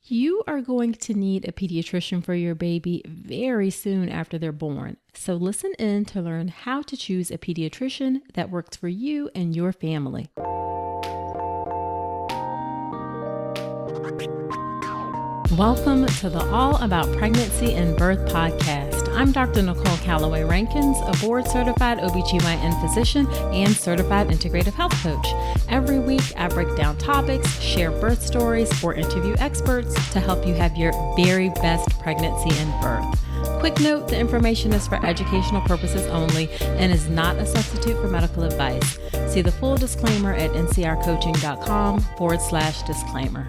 You are going to need a pediatrician for your baby very soon after they're born. So listen in to learn how to choose a pediatrician that works for you and your family. Welcome to the All About Pregnancy and Birth podcast. I'm Dr. Nicole Calloway Rankins, a board-certified OB GYN physician and certified integrative health coach. Every week, I break down topics, share birth stories, or interview experts to help you have your very best pregnancy and birth. Quick note, the information is for educational purposes only and is not a substitute for medical advice. See the full disclaimer at ncrcoaching.com/disclaimer.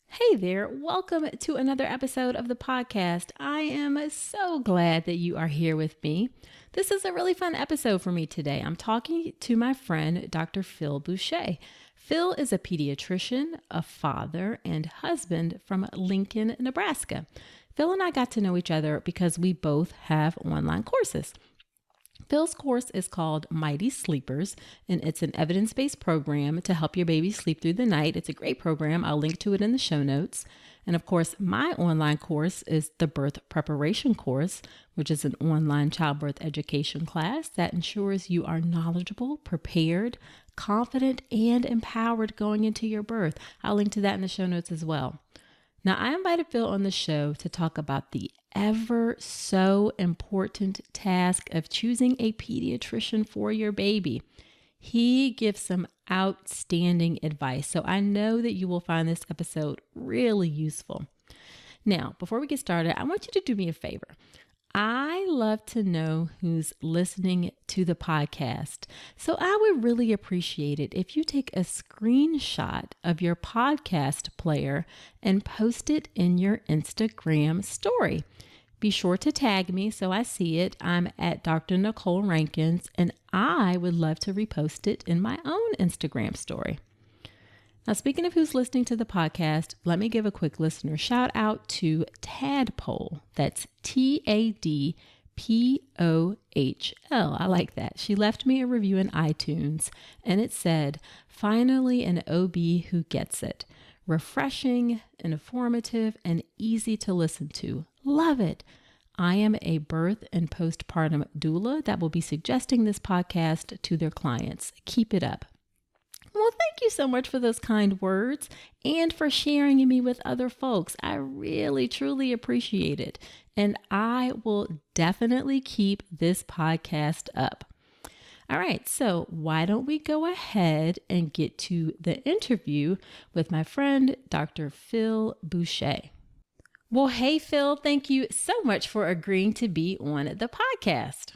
Hey there, welcome to another episode of the podcast. I am so glad that you are here with me. This is a really fun episode for me today. I'm talking to my friend, Dr. Phil Boucher. Phil is a pediatrician, a father, and husband from Lincoln, Nebraska. Phil and I got to know each other because we both have online courses. Phil's course is called Mighty Sleepers, and it's an evidence-based program to help your baby sleep through the night. It's a great program. I'll link to it in the show notes. And of course, my online course is the Birth Preparation course, which is an online childbirth education class that ensures you are knowledgeable, prepared, confident, and empowered going into your birth. I'll link to that in the show notes as well. Now, I invited Phil on the show to talk about the ever so important task of choosing a pediatrician for your baby. He gives some outstanding advice, so I know that you will find this episode really useful. Now, before we get started, I want you to do me a favor. I love to know who's listening to the podcast. So I would really appreciate it if you take a screenshot of your podcast player and post it in your Instagram story. Be sure to tag me so I see it. I'm at Dr. Nicole Rankins, and I would love to repost it in my own Instagram story. Now, speaking of who's listening to the podcast, let me give a quick listener shout out to Tadpole. That's Tadpohl. I like that. She left me a review in iTunes, and it said, "Finally an OB who gets it. Refreshing, informative, and easy to listen to. Love it. I am a birth and postpartum doula that will be suggesting this podcast to their clients. Keep it up." Well, thank you so much for those kind words and for sharing me with other folks. I really, truly appreciate it. And I will definitely keep this podcast up. All right, so why don't we go ahead and get to the interview with my friend, Dr. Phil Boucher. Well, hey, Phil, thank you so much for agreeing to be on the podcast.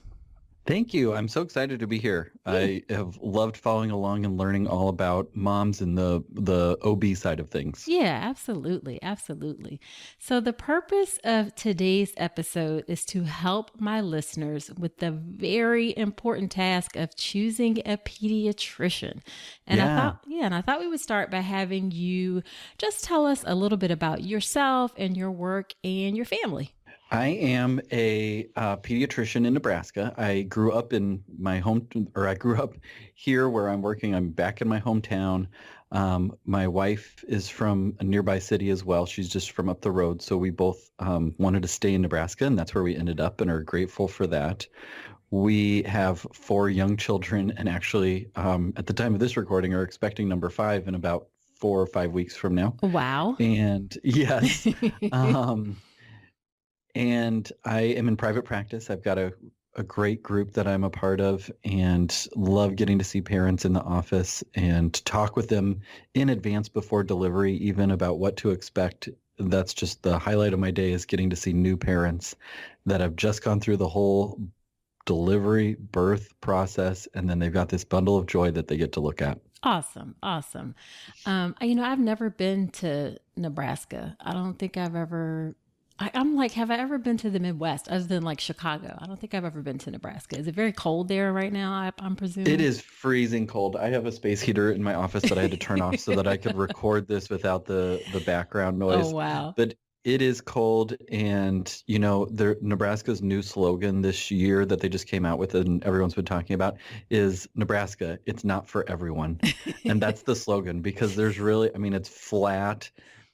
Thank you. I'm so excited to be here. I have loved following along and learning all about moms and the OB side of things. Yeah, absolutely. Absolutely. So the purpose of today's episode is to help my listeners with the very important task of choosing a pediatrician. And I thought we would start by having you just tell us a little bit about yourself and your work and your family. I am a pediatrician in Nebraska. I grew up in my I grew up here where I'm working. I'm back in my hometown. My wife is from a nearby city as well. She's just from up the road. So we both wanted to stay in Nebraska, and that's where we ended up and are grateful for that. We have 4 young children, and actually at the time of this recording are expecting number 5 in about 4 or 5 weeks from now. Wow. And yes. And I am in private practice. I've got a great group that I'm a part of and love getting to see parents in the office and talk with them in advance before delivery, even about what to expect. That's just the highlight of my day, is getting to see new parents that have just gone through the whole delivery, birth process, and then they've got this bundle of joy that they get to look at. Awesome. Awesome. I've never been to Nebraska. I don't think I've ever... I'm like, have I ever been to the Midwest other than like Chicago? I don't think I've ever been to Nebraska. Is it very cold there right now? I'm presuming. It is freezing cold. I have a space heater in my office that I had to turn off so that I could record this without the background noise. Oh, wow. But it is cold. And, Nebraska's new slogan this year that they just came out with and everyone's been talking about is Nebraska, it's not for everyone. And that's the slogan, because there's really, it's flat.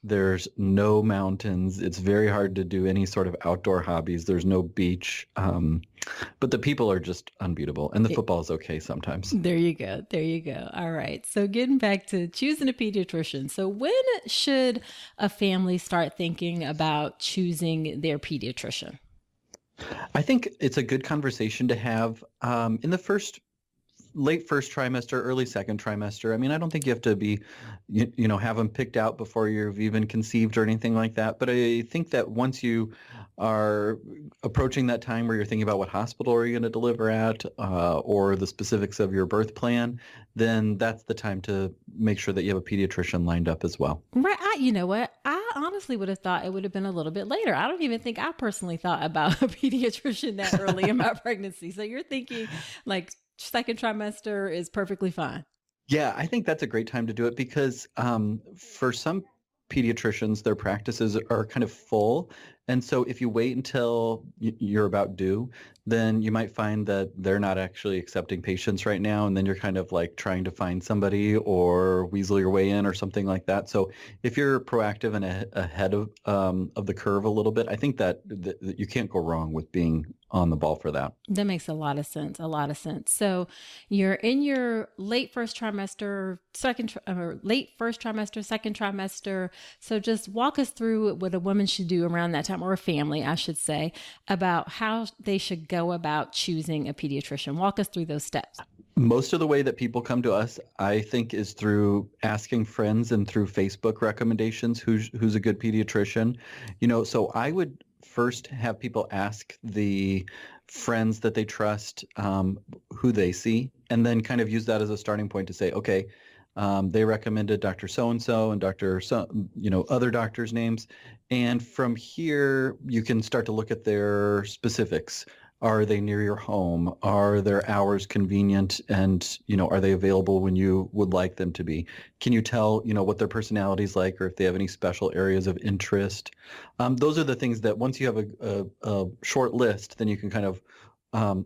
There's no mountains. It's very hard to do any sort of outdoor hobbies. There's no beach. But the people are just unbeatable. And the football is okay sometimes. There you go. There you go. All right. So getting back to choosing a pediatrician. So when should a family start thinking about choosing their pediatrician? I think it's a good conversation to have in the late first trimester, early second trimester. I mean, I don't think you have to be, have them picked out before you've even conceived or anything like that. But I think that once you are approaching that time where you're thinking about what hospital are you going to deliver at, or the specifics of your birth plan, then that's the time to make sure that you have a pediatrician lined up as well. Right. You know what? I honestly would have thought it would have been a little bit later. I don't even think I personally thought about a pediatrician that early in my pregnancy. So you're thinking like second trimester is perfectly fine. Yeah, I think that's a great time to do it because for some pediatricians, their practices are kind of full. And so if you wait until you're about due, then you might find that they're not actually accepting patients right now. And then you're kind of like trying to find somebody or weasel your way in or something like that. So if you're proactive and ahead of the curve a little bit, I think that you can't go wrong with being on the ball for that. That makes a lot of sense. A lot of sense. So you're in your late first trimester, second trimester. So just walk us through what a woman should do around that time, or a family, I should say, about how they should go about choosing a pediatrician. Walk us through those steps. Most of the way that people come to us, I think, is through asking friends and through Facebook recommendations, who's a good pediatrician. So I would first have people ask the friends that they trust who they see, and then kind of use that as a starting point to say, okay, they recommended Dr. So-and-so and Dr. Other doctors' names. And from here, you can start to look at their specifics. Are they near your home? Are their hours convenient? And, are they available when you would like them to be? Can you tell, what their personality is like, or if they have any special areas of interest? Those are the things that once you have a short list, then you can kind of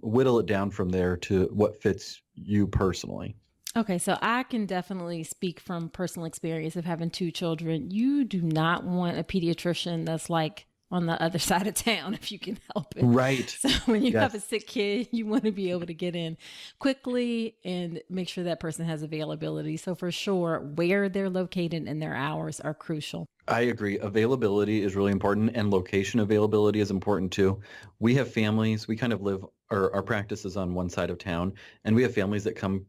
whittle it down from there to what fits you personally. Okay, so I can definitely speak from personal experience of having two children. You do not want a pediatrician that's like on the other side of town if you can help it. Right. So when you Yes. have a sick kid, you want to be able to get in quickly and make sure that person has availability. So for sure, where they're located and their hours are crucial. I agree. Availability is really important, and location availability is important too. We have families, we kind of live, our practice is on one side of town, and we have families that come,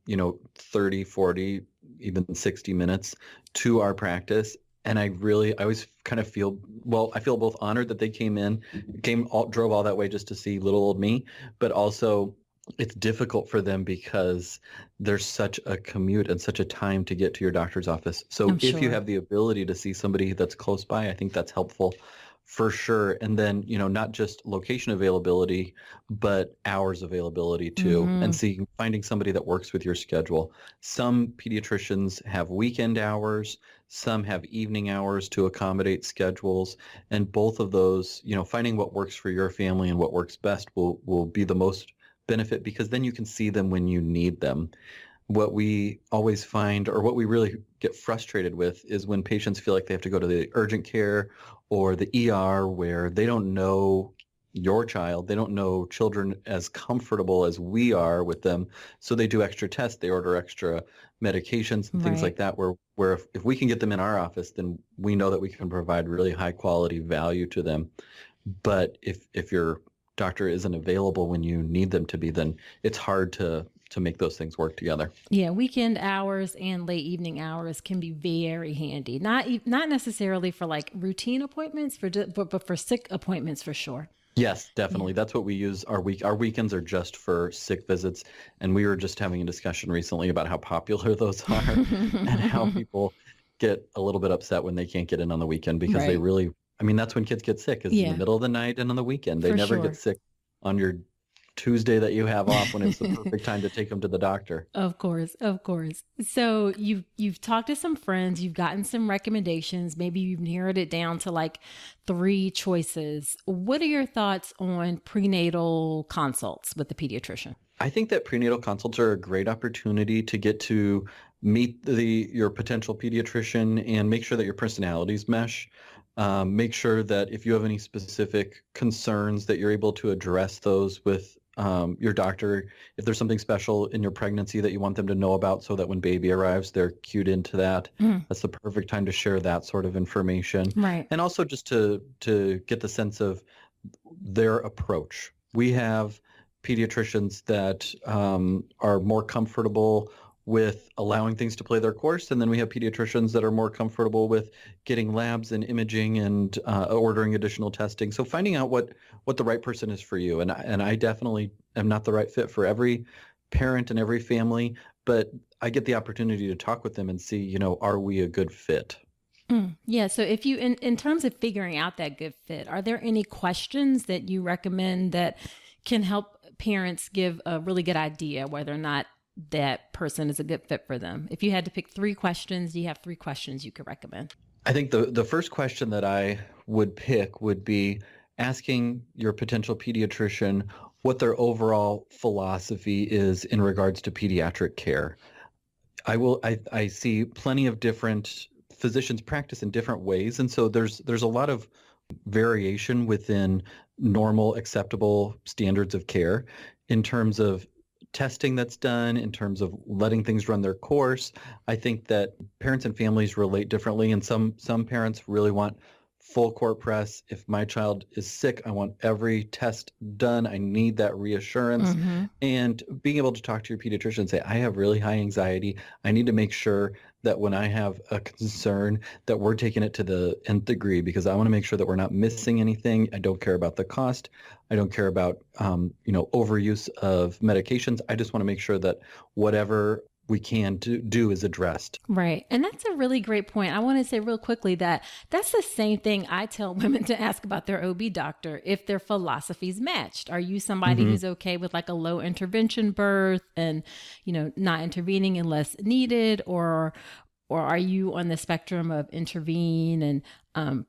30, 40, even 60 minutes to our practice. And I always kind of I feel both honored that they drove all that way just to see little old me, but also it's difficult for them because there's such a commute and such a time to get to your doctor's office. So if you have the ability to see somebody that's close by, I think that's helpful for sure. And then, not just location availability, but hours availability too. And finding somebody that works with your schedule. Some pediatricians have weekend hours. Some have evening hours to accommodate schedules. And both of those, finding what works for your family and what works best will be the most benefit, because then you can see them when you need them. What we always find, or what we really get frustrated with, is when patients feel like they have to go to the urgent care or the ER where they don't know your child. They don't know children as comfortable as we are with them. So they do extra tests. They order extra medications and things like that, where if we can get them in our office, then we know that we can provide really high quality value to them. But if your doctor isn't available when you need them to be, then it's hard to make those things work together. Yeah, weekend hours and late evening hours can be very handy. Not necessarily for like routine appointments, but for sick appointments for sure. Yes, definitely. That's what we use. Our weekends are just for sick visits, and we were just having a discussion recently about how popular those are and how people get a little bit upset when they can't get in on the weekend, because they really, that's when kids get sick, is in the middle of the night and on the weekend. They never get sick on your Tuesday that you have off, when it's the perfect time to take them to the doctor. Of course. So you've talked to some friends, you've gotten some recommendations, maybe you've narrowed it down to like 3 choices. What are your thoughts on prenatal consults with the pediatrician? I think that prenatal consults are a great opportunity to get to meet your potential pediatrician and make sure that your personalities mesh. Make sure that if you have any specific concerns that you're able to address those with your doctor. If there's something special in your pregnancy that you want them to know about so that when baby arrives, they're cued into that. That's the perfect time to share that sort of information. Right. And also just to get the sense of their approach. We have pediatricians that are more comfortable with allowing things to play their course. And then we have pediatricians that are more comfortable with getting labs and imaging and ordering additional testing. So finding out what the right person is for you. And I definitely am not the right fit for every parent and every family, but I get the opportunity to talk with them and see, are we a good fit? Yeah. So if you, in terms of figuring out that good fit, are there any questions that you recommend that can help parents give a really good idea whether or not that person is a good fit for them? If you had to pick 3 questions, do you have 3 questions you could recommend? I think the first question that I would pick would be asking your potential pediatrician what their overall philosophy is in regards to pediatric care. I see plenty of different physicians practice in different ways, and so there's a lot of variation within normal acceptable standards of care in terms of testing that's done, in terms of letting things run their course. I think that parents and families relate differently, and some parents really want full court press. If my child is sick, I want every test done. I need that reassurance. And being able to talk to your pediatrician and say, I have really high anxiety. I need to make sure that when I have a concern that we're taking it to the nth degree, because I want to make sure that we're not missing anything. I don't care about the cost. I don't care about, overuse of medications. I just want to make sure that whatever we can do is addressed. Right. And that's a really great point. I want to say real quickly that that's the same thing I tell women to ask about their OB doctor, if their philosophies matched. Are you somebody who's okay with like a low intervention birth and, not intervening unless needed, or are you on the spectrum of intervene and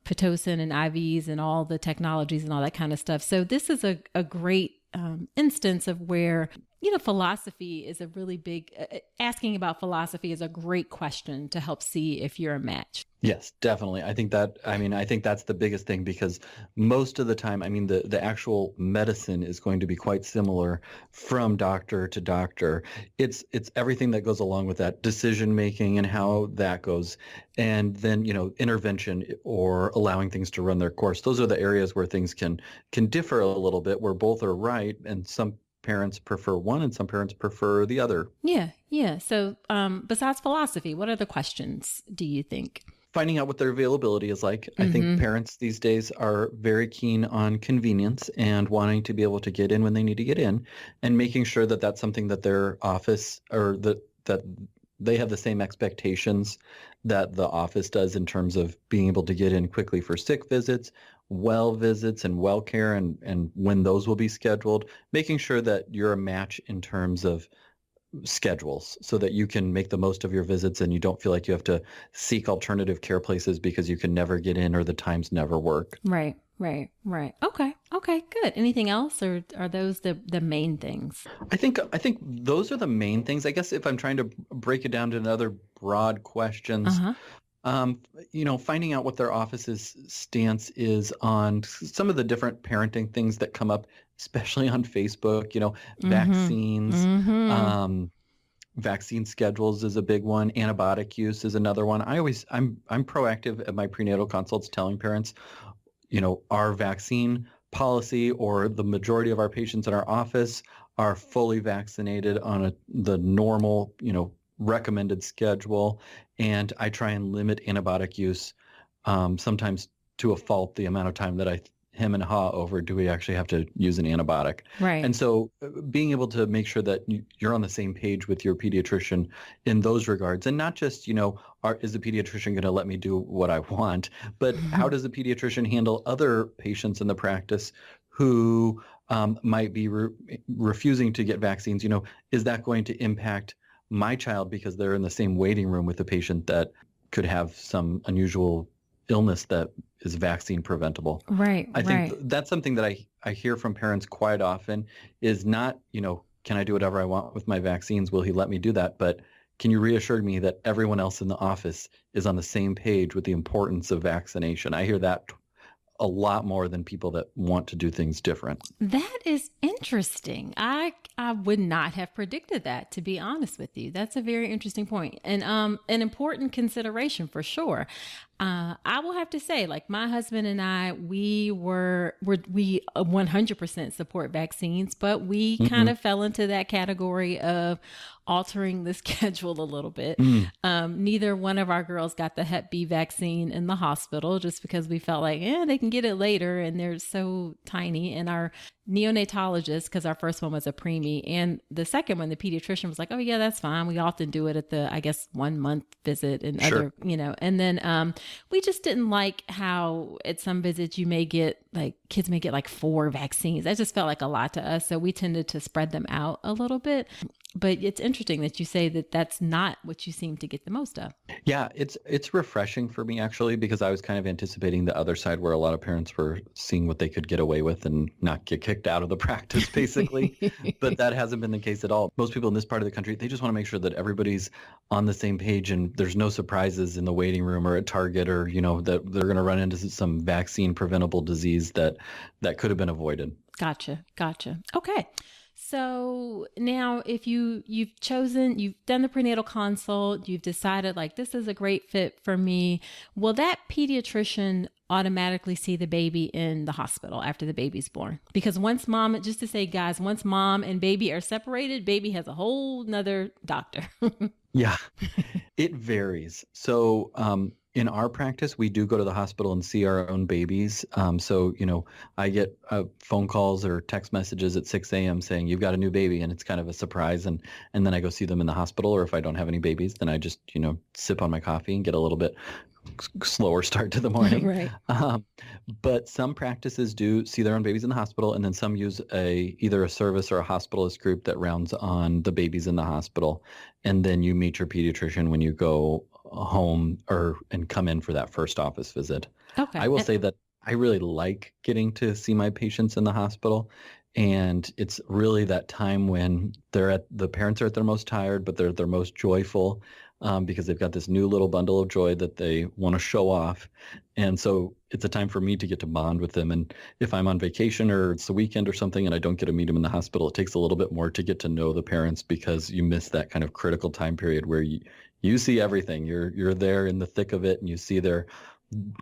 Pitocin and IVs and all the technologies and all that kind of stuff? So this is a great instance of where, philosophy is a really big, asking about philosophy is a great question to help see if you're a match. Yes, definitely. I think that's the biggest thing, because most of the time, the actual medicine is going to be quite similar from doctor to doctor. It's everything that goes along with that decision making and how that goes. And then, intervention or allowing things to run their course. Those are the areas where things can differ a little bit, where both are right. And some parents prefer one and some parents prefer the other. Yeah. So besides philosophy, what other questions do you think? Finding out what their availability is like. I think parents these days are very keen on convenience and wanting to be able to get in when they need to get in, and making sure that that's something that their office, or that they have the same expectations that the office does in terms of being able to get in quickly for sick visits, well visits, and well care, and when those will be scheduled, making sure that you're a match in terms of schedules so that you can make the most of your visits and you don't feel like you have to seek alternative care places because you can never get in or the times never work. Right. Okay, good. Anything else, or are those the main things? I think those are the main things. I guess if I'm trying to break it down to another broad questions, finding out what their office's stance is on some of the different parenting things that come up, especially on Facebook, vaccines, vaccine schedules is a big one. Antibiotic use is another one. I'm proactive at my prenatal consults telling parents, our vaccine policy, or the majority of our patients in our office are fully vaccinated on the normal, recommended schedule. And I try and limit antibiotic use, sometimes to a fault, the amount of time that I hem and haw over, do we actually have to use an antibiotic? Right. And so being able to make sure that you're on the same page with your pediatrician in those regards, and not just, is the pediatrician going to let me do what I want, but how does the pediatrician handle other patients in the practice who might be refusing to get vaccines? Is that going to impact my child because they're in the same waiting room with a patient that could have some unusual illness that is vaccine preventable? Right. I think that's something that I hear from parents quite often, is not, can I do whatever I want with my vaccines? Will he let me do that? But can you reassure me that everyone else in the office is on the same page with the importance of vaccination? I hear that a lot more than people that want to do things different. That is interesting. I would not have predicted that, to be honest with you. That's a very interesting point, and an important consideration for sure. I will have to say, like, my husband and I, we 100% support vaccines, but we kind of fell into that category of altering the schedule a little bit. Neither one of our girls got the Hep B vaccine in the hospital just because we felt like, they can get it later and they're so tiny. And our neonatologist, because our first one was a preemie, and the second one, the pediatrician, was like, oh yeah, that's fine. We often do it at the, I guess, 1 month visit and other, and then we just didn't like how at some visits you may get, like, kids may get like 4 vaccines. That just felt like a lot to us. So we tended to spread them out a little bit. But it's interesting that you say that that's not what you seem to get the most of. Yeah, it's refreshing for me, actually, because I was kind of anticipating the other side where a lot of parents were seeing what they could get away with and not get kicked out of the practice, basically. But that hasn't been the case at all. Most people in this part of the country, they just want to make sure that everybody's on the same page and there's no surprises in the waiting room or at Target, or, that they're going to run into some vaccine preventable disease that could have been avoided. Gotcha. Okay. So now if you've done the prenatal consult, you've decided, like, this is a great fit for me, will that pediatrician automatically see the baby in the hospital after the baby's born? Because once mom and baby are separated, baby has a whole nother doctor. Yeah, it varies. So in our practice, we do go to the hospital and see our own babies. So, I get phone calls or text messages at 6 a.m. saying, you've got a new baby, and it's kind of a surprise. And then I go see them in the hospital, or if I don't have any babies, then I just, sip on my coffee and get a little bit slower start to the morning. Right. But some practices do see their own babies in the hospital, and then some use either a service or a hospitalist group that rounds on the babies in the hospital. And then you meet your pediatrician when you go home and come in for that first office visit. Okay. I will say that I really like getting to see my patients in the hospital. And it's really that time when the parents are at their most tired, but they're at their most joyful, because they've got this new little bundle of joy that they want to show off. And so it's a time for me to get to bond with them. And if I'm on vacation or it's a weekend or something and I don't get to meet them in the hospital, it takes a little bit more to get to know the parents, because you miss that kind of critical time period where you see everything. You're there in the thick of it, and you see their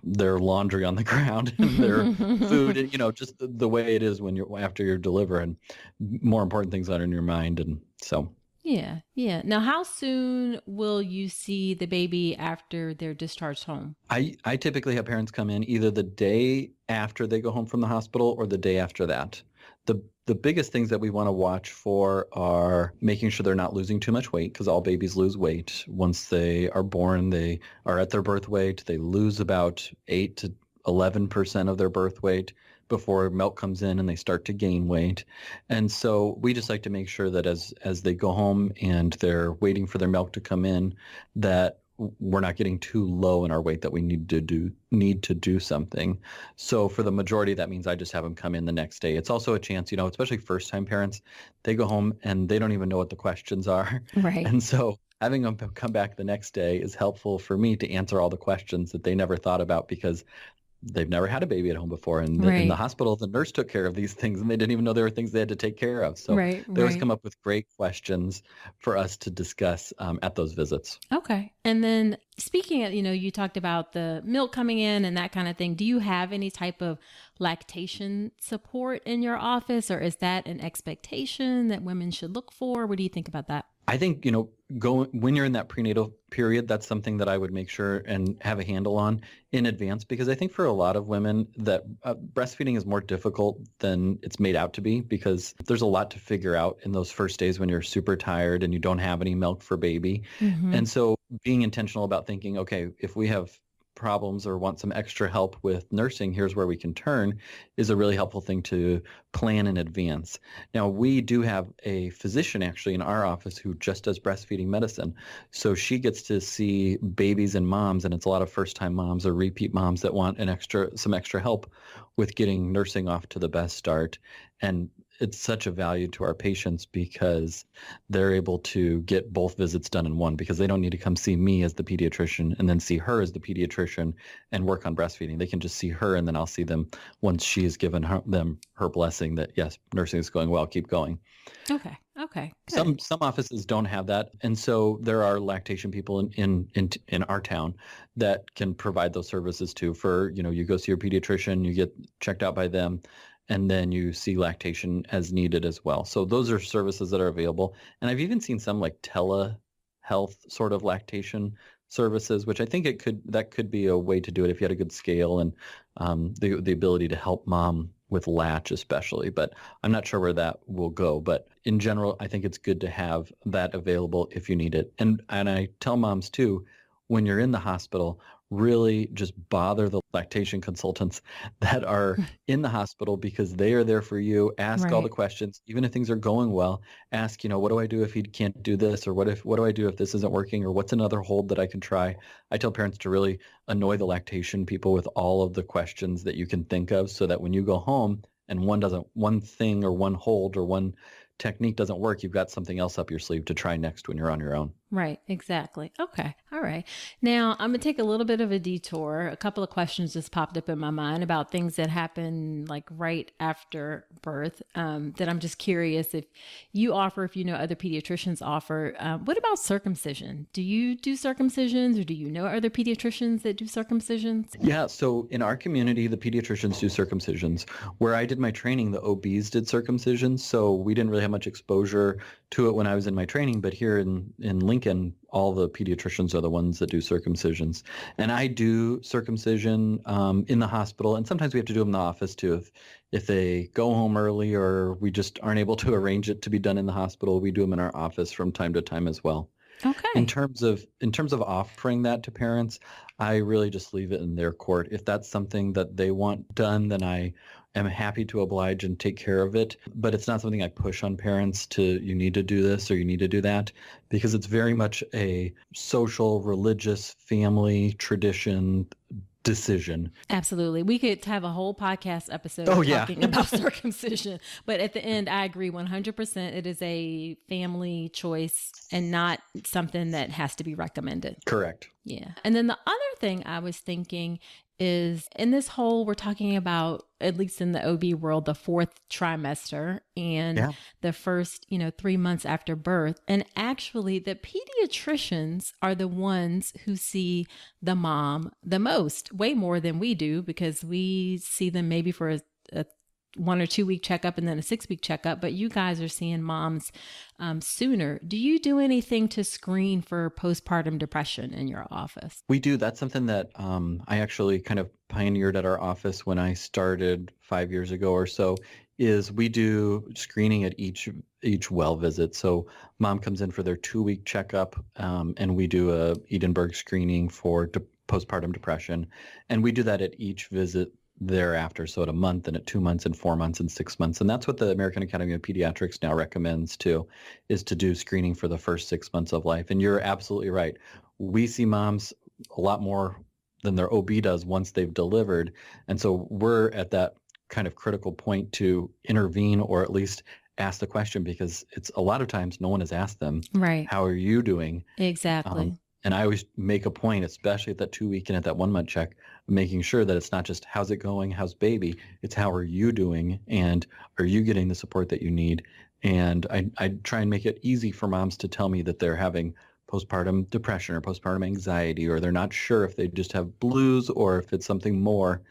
laundry on the ground and their food, and just the way it is after you deliver, and more important things that are in your mind. And so yeah. Now, how soon will you see the baby after they're discharged home? I typically have parents come in either the day after they go home from the hospital or the day after that. The biggest things that we want to watch for are making sure they're not losing too much weight, because all babies lose weight. Once they are born, they are at their birth weight. They lose about 8 to 11% of their birth weight before milk comes in and they start to gain weight. And so we just like to make sure that as they go home and they're waiting for their milk to come in, that we're not getting too low in our weight that we need to do something. So for the majority, that means I just have them come in the next day. It's also a chance, especially first-time parents, they go home and they don't even know what the questions are. Right. And so having them come back the next day is helpful for me to answer all the questions that they never thought about, because they've never had a baby at home before. And in the hospital, the nurse took care of these things, and they didn't even know there were things they had to take care of. So they always come up with great questions for us to discuss at those visits. Okay. And then speaking of, you talked about the milk coming in and that kind of thing. Do you have any type of lactation support in your office, or is that an expectation that women should look for? What do you think about that? I think, when you're in that prenatal period, that's something that I would make sure and have a handle on in advance, because I think for a lot of women that breastfeeding is more difficult than it's made out to be, because there's a lot to figure out in those first days when you're super tired and you don't have any milk for baby. Mm-hmm. And so being intentional about thinking, okay, if we have problems or want some extra help with nursing, here's where we can turn, is a really helpful thing to plan in advance. Now, we do have a physician actually in our office who just does breastfeeding medicine. So she gets to see babies and moms, and it's a lot of first-time moms or repeat moms that want some extra help with getting nursing off to the best start. And it's such a value to our patients because they're able to get both visits done in one, because they don't need to come see me as the pediatrician and then see her as the pediatrician and work on breastfeeding. They can just see her, and then I'll see them once she has given them her blessing that, yes, nursing is going well, keep going. Okay. Good. Some offices don't have that, and so there are lactation people in our town that can provide those services too. For, you go see your pediatrician, you get checked out by them, and then you see lactation as needed as well. So those are services that are available. And I've even seen some like telehealth sort of lactation services, which I think that could be a way to do it if you had a good scale and the ability to help mom with latch especially. But I'm not sure where that will go. But in general, I think it's good to have that available if you need it. And I tell moms too, when you're in the hospital, really just bother the lactation consultants that are in the hospital, because they are there for you. Ask all the questions, even if things are going well. Ask, what do I do if he can't do this? Or what do I do if this isn't working? Or what's another hold that I can try? I tell parents to really annoy the lactation people with all of the questions that you can think of, so that when you go home and one thing or one hold or one technique doesn't work, you've got something else up your sleeve to try next when you're on your own. Right. Exactly. Okay. All right. Now I'm going to take a little bit of a detour. A couple of questions just popped up in my mind about things that happen like right after birth, that I'm just curious if you offer, if other pediatricians offer. What about circumcision? Do you do circumcisions, or do you know other pediatricians that do circumcisions? Yeah. So in our community, the pediatricians do circumcisions. Where I did my training, the OBs did circumcisions. So we didn't really have much exposure to it when I was in my training, but here in Lincoln, all the pediatricians are the ones that do circumcisions. And I do circumcision in the hospital, and sometimes we have to do them in the office too. If they go home early or we just aren't able to arrange it to be done in the hospital, we do them in our office from time to time as well. Okay. In terms of offering that to parents, I really just leave it in their court. If that's something that they want done, then I am happy to oblige and take care of it. But it's not something I push on parents to, you need to do this or you need to do that, because it's very much a social, religious, family tradition decision. Absolutely. We could have a whole podcast episode talking about circumcision, but at the end, I agree 100%. It is a family choice and not something that has to be recommended. Correct. Yeah. And then the other thing I was thinking is, in this whole, we're talking about, at least in the OB world, the 4th trimester and the first, 3 months after birth. And actually the pediatricians are the ones who see the mom the most, way more than we do, because we see them maybe for a 1 or 2 week checkup and then a 6 week checkup, but you guys are seeing moms sooner. Do you do anything to screen for postpartum depression in your office? We do. That's something that I actually kind of pioneered at our office when I started 5 years ago or so, is we do screening at each well visit. So mom comes in for their 2 week checkup, and we do a Edinburgh screening for postpartum depression. And we do that at each visit thereafter, so at a month and at 2 months and 4 months and 6 months. And that's what the American Academy of Pediatrics now recommends too, is to do screening for the first 6 months of life. And you're absolutely right. We see moms a lot more than their OB does once they've delivered. And so we're at that kind of critical point to intervene, or at least ask the question, because it's a lot of times no one has asked them, right, how are you doing? Exactly. And I always make a point, especially at that 2 week and at that 1 month check, making sure that it's not just how's it going, how's baby, it's how are you doing, and are you getting the support that you need? And I try and make it easy for moms to tell me that they're having postpartum depression or postpartum anxiety, or they're not sure if they just have blues or if it's something more.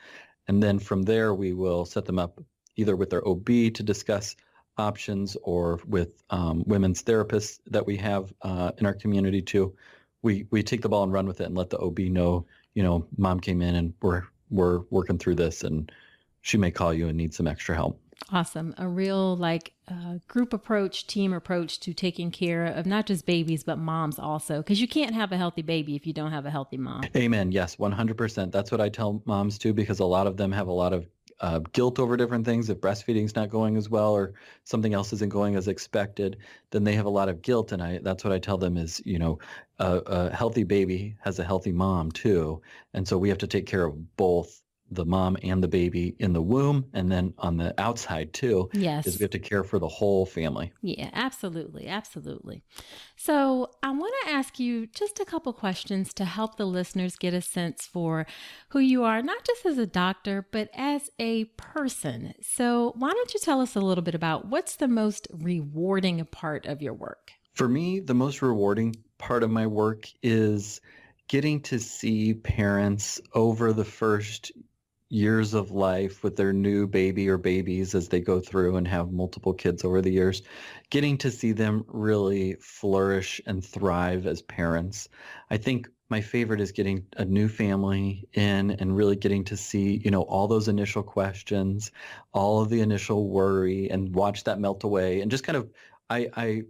And then from there, we will set them up either with their OB to discuss options, or with women's therapists that we have in our community too. We take the ball and run with it and let the OB know, mom came in and we're working through this, and she may call you and need some extra help. Awesome. A real group approach, team approach to taking care of not just babies, but moms also, because you can't have a healthy baby if you don't have a healthy mom. Amen. Yes, 100%. That's what I tell moms too, because a lot of them have a lot of guilt over different things. If breastfeeding's not going as well, or something else isn't going as expected, then they have a lot of guilt. And that's what I tell them is, a healthy baby has a healthy mom too. And so we have to take care of both the mom and the baby in the womb, and then on the outside too, is Yes. we have to care for the whole family. Yeah, absolutely. Absolutely. So I want to ask you just a couple questions to help the listeners get a sense for who you are, not just as a doctor, but as a person. So why don't you tell us a little bit about what's the most rewarding part of your work? For me, the most rewarding part of my work is getting to see parents over the first years of life with their new baby or babies as they go through and have multiple kids over the years, getting to see them really flourish and thrive as parents. I think my favorite is getting a new family in and really getting to see, all those initial questions, all of the initial worry, and watch that melt away. And just kind of, I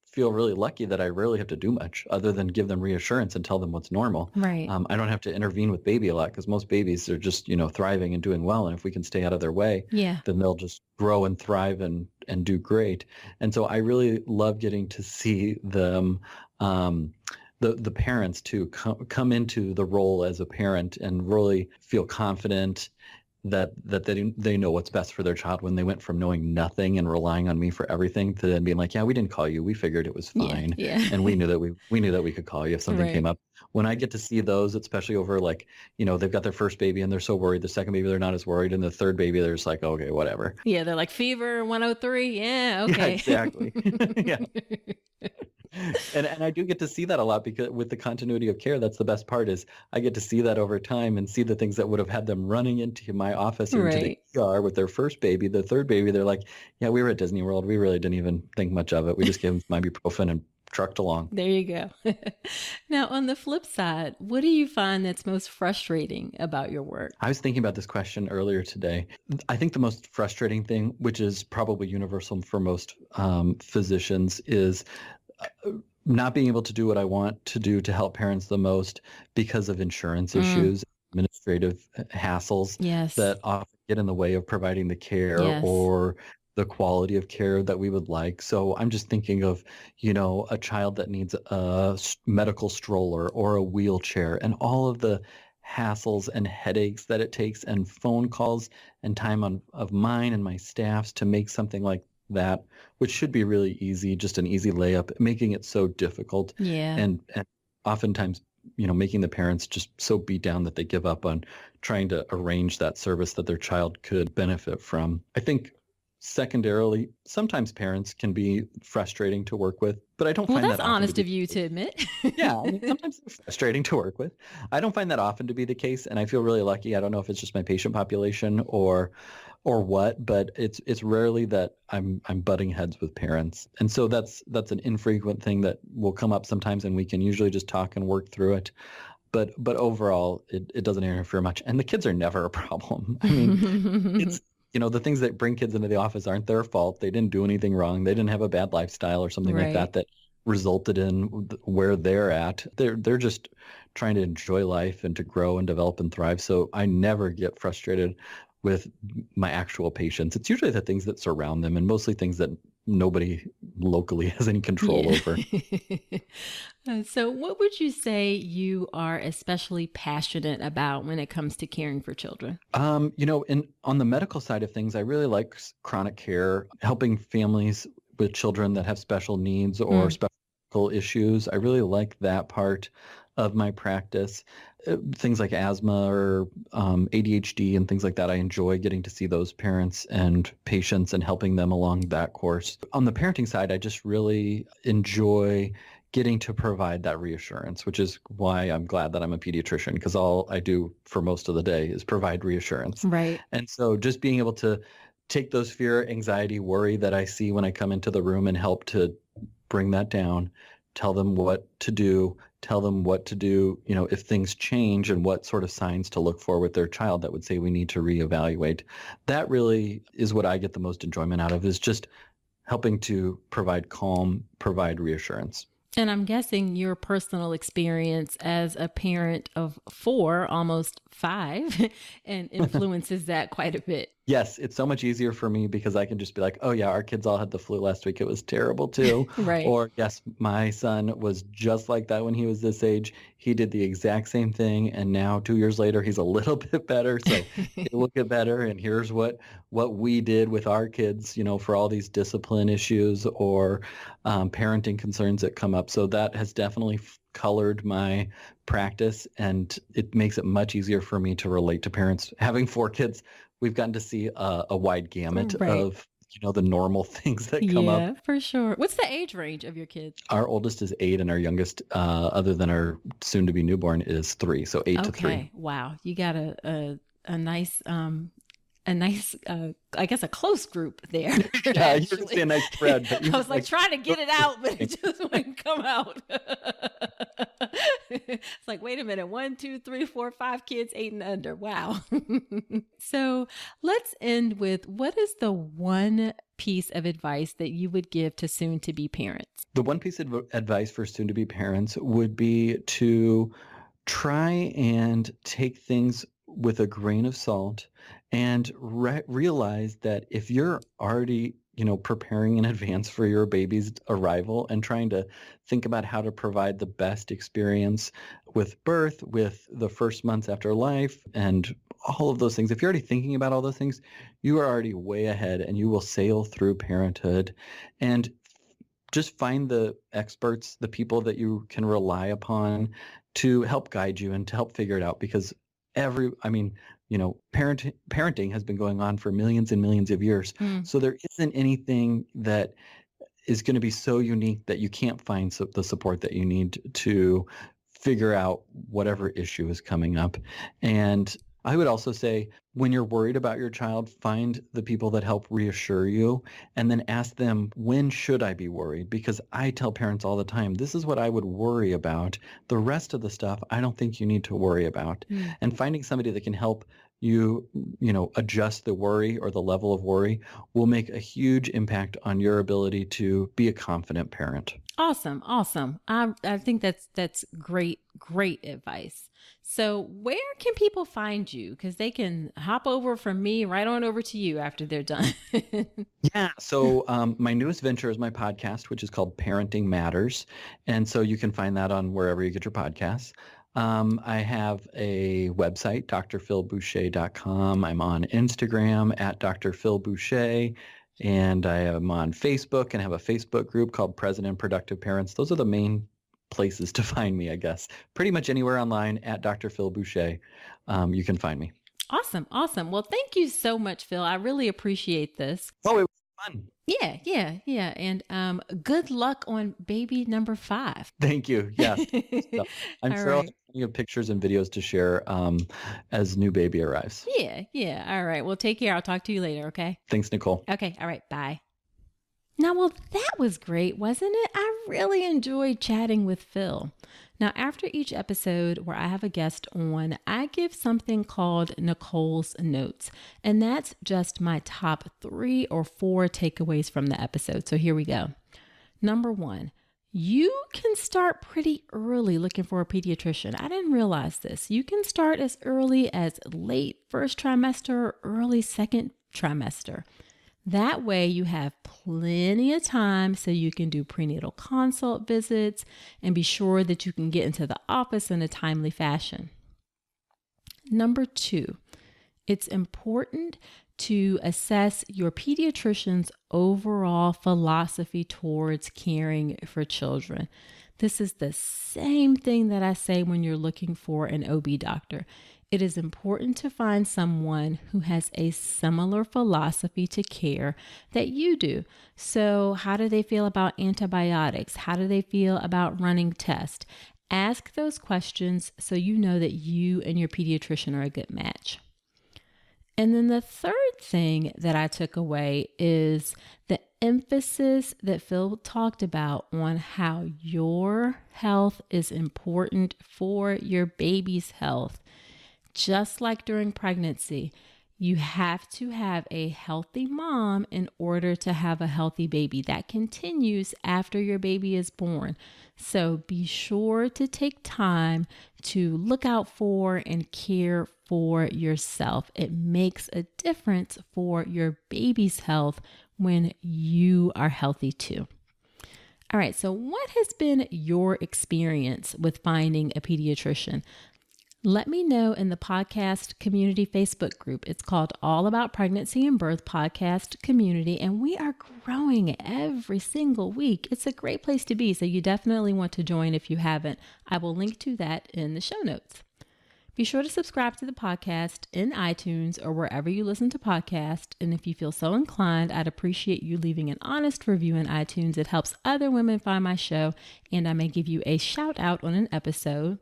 feel really lucky that I rarely have to do much other than give them reassurance and tell them what's normal. Right. I don't have to intervene with baby a lot because most babies are just, thriving and doing well. And if we can stay out of their way, Yeah. then they'll just grow and thrive and do great. And so I really love getting to see them, the parents to come into the role as a parent and really feel confident that they know what's best for their child when they went from knowing nothing and relying on me for everything to then being like, yeah, we didn't call you. We figured it was fine. Yeah. And we knew that we could call you if something came up. When I get to see those, especially over they've got their first baby and they're so worried. The second baby, they're not as worried. And the third baby, they're just like, okay, whatever. Yeah. They're like fever 103. Yeah. Okay. Yeah, exactly. Yeah. And I do get to see that a lot because with the continuity of care, that's the best part is I get to see that over time and see the things that would have had them running into my office or into the ER with their first baby. The third baby, they're like, yeah, we were at Disney World. We really didn't even think much of it. We just gave them some ibuprofen and trucked along. There you go. Now, on the flip side, what do you find that's most frustrating about your work? I was thinking about this question earlier today. I think the most frustrating thing, which is probably universal for most physicians, is not being able to do what I want to do to help parents the most because of insurance issues, administrative hassles that often get in the way of providing the care or the quality of care that we would like. So I'm just thinking of, a child that needs a medical stroller or a wheelchair and all of the hassles and headaches that it takes and phone calls and time of mine and my staff's to make something like that, which should be really easy, just an easy layup, making it so difficult. Yeah. And oftentimes, making the parents just so beat down that they give up on trying to arrange that service that their child could benefit from. I think secondarily, sometimes parents can be frustrating to work with, but I don't find that often. Well, that's honest of you to admit. Yeah, sometimes they're frustrating to work with. I don't find that often to be the case, and I feel really lucky. I don't know if it's just my patient population or what, but it's rarely that I'm butting heads with parents. And so that's an infrequent thing that will come up sometimes, and we can usually just talk and work through it. But overall, it doesn't interfere much. And the kids are never a problem. I mean, it's the things that bring kids into the office aren't their fault. They didn't do anything wrong. They didn't have a bad lifestyle or something like that resulted in where they're at. They're just trying to enjoy life and to grow and develop and thrive. So I never get frustrated with my actual patients. It's usually the things that surround them and mostly things that nobody locally has any control over. So what would you say you are especially passionate about when it comes to caring for children? On the medical side of things, I really like chronic care, helping families with children that have special needs or special issues. I really like that part of my practice. Things like asthma or ADHD and things like that. I enjoy getting to see those parents and patients and helping them along that course. On the parenting side, I just really enjoy getting to provide that reassurance, which is why I'm glad that I'm a pediatrician, because all I do for most of the day is provide reassurance. Right. And so just being able to take those fear, anxiety, worry that I see when I come into the room and help to bring that down, tell them what to do, if things change and what sort of signs to look for with their child that would say we need to reevaluate. That really is what I get the most enjoyment out of, is just helping to provide calm, provide reassurance. And I'm guessing your personal experience as a parent of 4, almost 5, and influences that quite a bit. Yes, it's so much easier for me because I can just be like, oh yeah, our kids all had the flu last week. It was terrible too. Right. Or yes, my son was just like that when he was this age. He did the exact same thing. And now 2 years later, he's a little bit better. So it will get better. And here's what we did with our kids, for all these discipline issues or parenting concerns that come up. So that has definitely colored my practice, and it makes it much easier for me to relate to parents. Having 4 kids, we've gotten to see a wide gamut of, the normal things that come up. Yeah, for sure. What's the age range of your kids? Our oldest is 8 and our youngest, other than our soon to be newborn, is 3. So 8 to 3. Wow. You got a nice, I guess a close group there. Yeah, you can see a nice thread. But I was like trying to get it out, but it just wouldn't come out. It's like, wait a minute, 1, 2, 3, 4, 5 kids, 8 and under. Wow. So let's end with, what is the one piece of advice that you would give to soon-to-be parents? The one piece of advice for soon-to-be parents would be to try and take things with a grain of salt and realize that if you're already, preparing in advance for your baby's arrival and trying to think about how to provide the best experience with birth, with the first months after life, and all of those things, if you're already thinking about all those things, you are already way ahead and you will sail through parenthood. And just find the experts, the people that you can rely upon to help guide you and to help figure it out, because parenting has been going on for millions and millions of years. So there isn't anything that is going to be so unique that you can't find the support that you need to figure out whatever issue is coming up. And I would also say, when you're worried about your child, find the people that help reassure you, and then ask them, when should I be worried? Because I tell parents all the time, this is what I would worry about. The rest of the stuff, I don't think you need to worry about. And finding somebody that can help you, adjust the worry or the level of worry will make a huge impact on your ability to be a confident parent. Awesome. I think that's great advice. So where can people find you? Because they can hop over from me right on over to you after they're done. Yeah. So my newest venture is my podcast, which is called Parenting Matters. And so you can find that on wherever you get your podcasts. I have a website, drphilboucher.com. I'm on Instagram at drphilboucher. And I am on Facebook and have a Facebook group called Present and Productive Parents. Those are the main places to find me, I guess. Pretty much anywhere online at Dr. Phil Boucher, you can find me. Awesome. Well, thank you so much, Phil. I really appreciate this. Oh, it was fun. Yeah. And good luck on baby number 5. Thank you. Yes. I'm sure I'll have pictures and videos to share as new baby arrives. Yeah. All right. Well, take care. I'll talk to you later. Okay. Thanks, Nicole. Okay. All right. Bye. Now, well, that was great, wasn't it? I really enjoyed chatting with Phil. Now, after each episode where I have a guest on, I give something called Nicole's Notes, and that's just my top 3 or 4 takeaways from the episode. So here we go. Number 1, you can start pretty early looking for a pediatrician. I didn't realize this. You can start as early as late first trimester or early second trimester. That way you have plenty of time so you can do prenatal consult visits and be sure that you can get into the office in a timely fashion. Number 2, it's important to assess your pediatrician's overall philosophy towards caring for children. This is the same thing that I say when you're looking for an OB doctor. It is important to find someone who has a similar philosophy to care that you do. So how do they feel about antibiotics? How do they feel about running tests? Ask those questions so you know that you and your pediatrician are a good match. And then the third thing that I took away is the emphasis that Phil talked about on how your health is important for your baby's health. Just like during pregnancy, You have to have a healthy mom in order to have a healthy baby. That continues after your baby is born. So be sure to take time to look out for and care for yourself. It makes a difference for your baby's health when you are healthy too. All right, so what has been your experience with finding a pediatrician? Let me know in the podcast community Facebook group. It's called All About Pregnancy and Birth Podcast Community, and we are growing every single week. It's a great place to be, so you definitely want to join if you haven't. I will link to that in the show notes. Be sure to subscribe to the podcast in iTunes or wherever you listen to podcasts, and if you feel so inclined, I'd appreciate you leaving an honest review in iTunes. It helps other women find my show, and I may give you a shout out on an episode.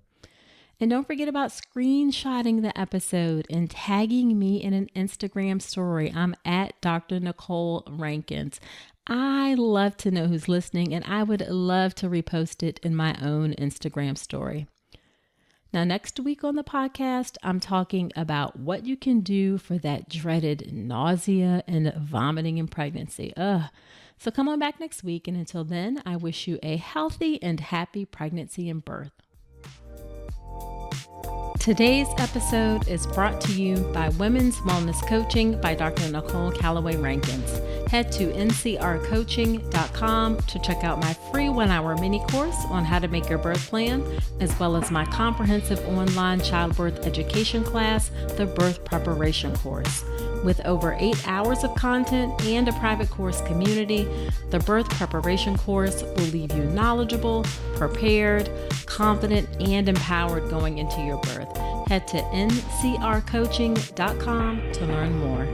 And don't forget about screenshotting the episode and tagging me in an Instagram story. I'm at Dr. Nicole Rankins. I love to know who's listening, and I would love to repost it in my own Instagram story. Now, next week on the podcast, I'm talking about what you can do for that dreaded nausea and vomiting in pregnancy. So come on back next week, and until then, I wish you a healthy and happy pregnancy and birth. Today's episode is brought to you by Women's Wellness Coaching by Dr. Nicole Calloway Rankins. Head to ncrcoaching.com to check out my free 1-hour mini course on how to make your birth plan, as well as my comprehensive online childbirth education class, the Birth Preparation Course. With over 8 hours of content and a private course community, the Birth Preparation Course will leave you knowledgeable, prepared, confident, and empowered going into your birth. Head to ncrcoaching.com to learn more.